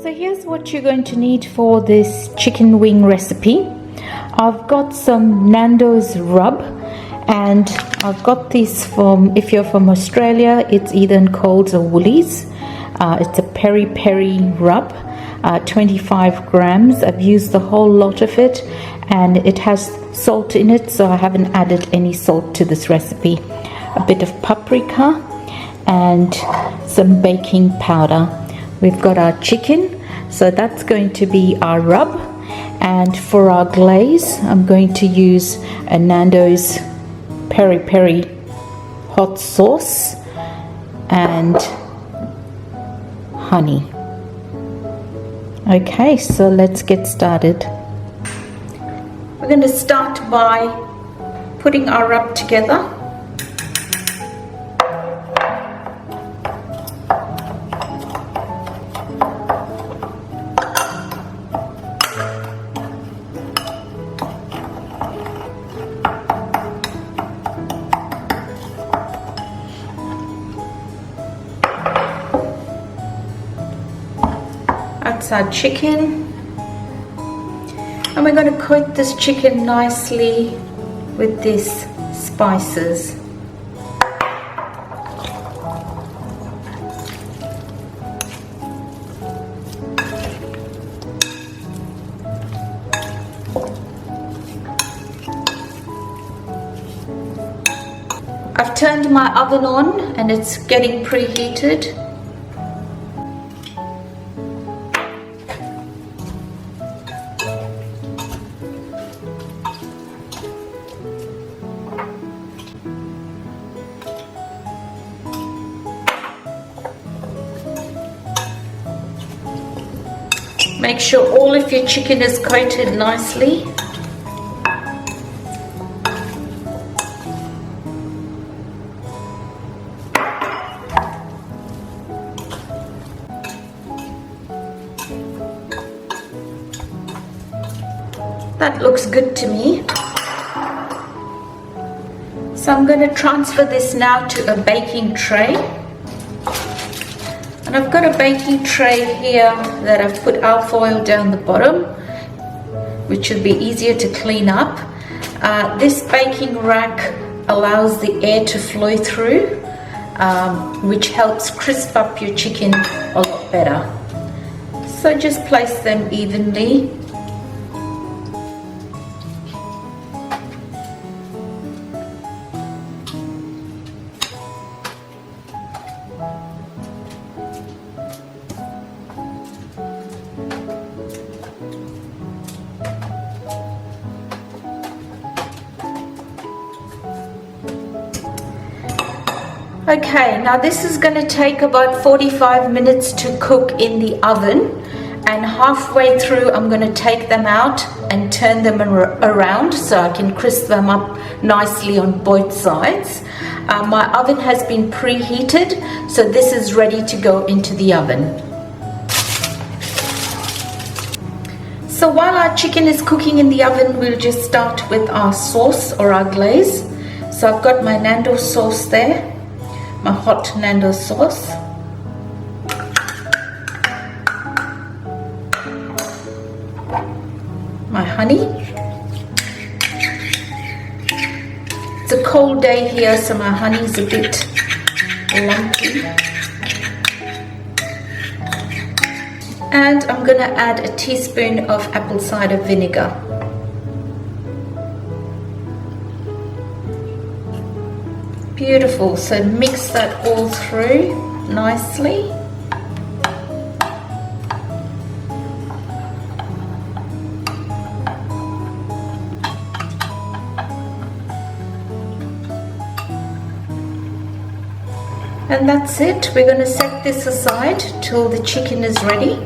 So here's what you're going to need for this chicken wing recipe. I've got some Nando's rub, and I've got this from, if you're from Australia, it's either in Coles or Woolies. It's a peri peri rub, 25 grams. I've used the whole lot of it, and it has salt in it, so I haven't added any salt to this recipe. A bit of paprika and some baking powder. We've got our chicken, so that's going to be our rub. And for our glaze, I'm going to use a Nando's peri peri hot sauce and honey. Okay, so let's get started. We're going to start by putting our rub together. That's our chicken, and we're going to coat this chicken nicely with these spices. I've turned my oven on and it's getting preheated. Make sure all of your chicken is coated nicely. That looks good to me. So I'm going to transfer this now to a baking tray. And I've got a baking tray here that I've put alfoil down the bottom, which should be easier to clean up. This baking rack allows the air to flow through, which helps crisp up your chicken a lot better. So just place them evenly. Okay, now this is going to take about 45 minutes to cook in the oven, and halfway through I'm going to take them out and turn them around so I can crisp them up nicely on both sides. My oven has been preheated, so this is ready to go into the oven. So while our chicken is cooking in the oven, we'll just start with our sauce or our glaze. So I've got my Nando sauce there. My hot Nando sauce. My honey. It's a cold day here, so my honey's a bit lumpy. And I'm going to add a teaspoon of apple cider vinegar. Beautiful, so mix that all through nicely. And that's it. We're going to set this aside till the chicken is ready.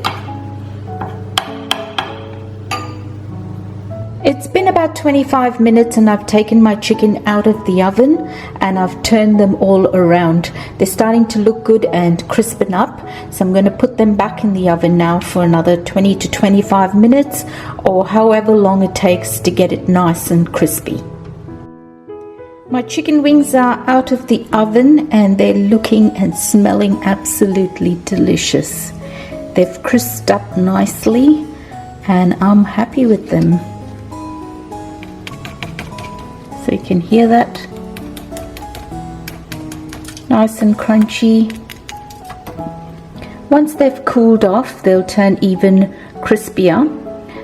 It's been about 25 minutes and I've taken my chicken out of the oven and I've turned them all around. They're starting to look good and crispen up, so I'm going to put them back in the oven now for another 20 to 25 minutes, or however long it takes to get it nice and crispy. My chicken wings are out of the oven and they're looking and smelling absolutely delicious. They've crisped up nicely and I'm happy with them. So you can hear that. Nice and crunchy. Once they've cooled off, they'll turn even crispier.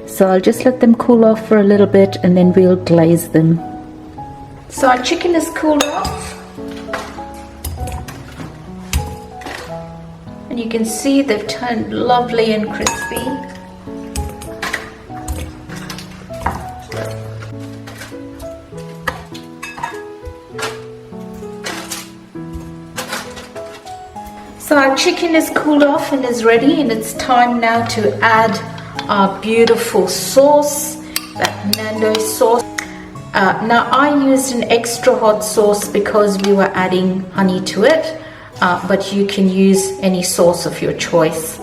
So I'll just let them cool off for a little bit and then we'll glaze them. So our chicken is cooled off. And you can see they've turned lovely and crispy. So our chicken is cooled off and is ready, and it's time now to add our beautiful sauce, that Nando sauce. Now I used an extra hot sauce because we were adding honey to it, but you can use any sauce of your choice.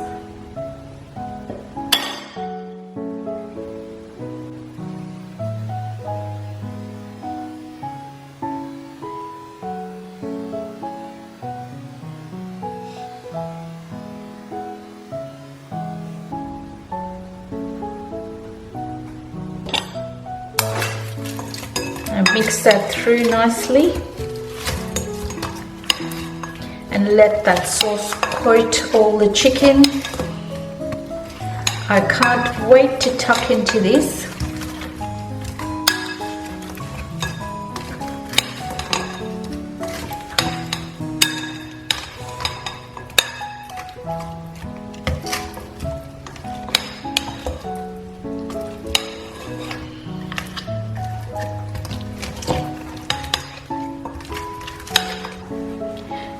And mix that through nicely and let that sauce coat all the chicken. I can't wait to tuck into this.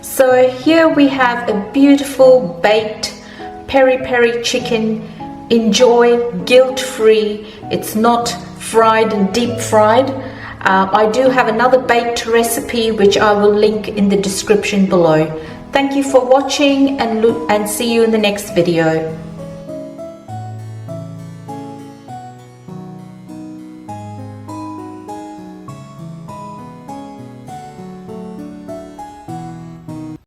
So here we have a beautiful baked peri peri chicken. Enjoy guilt-free. It's not fried and deep fried. I do have another baked recipe which I will link in the description below. Thank you for watching and see you in the next video.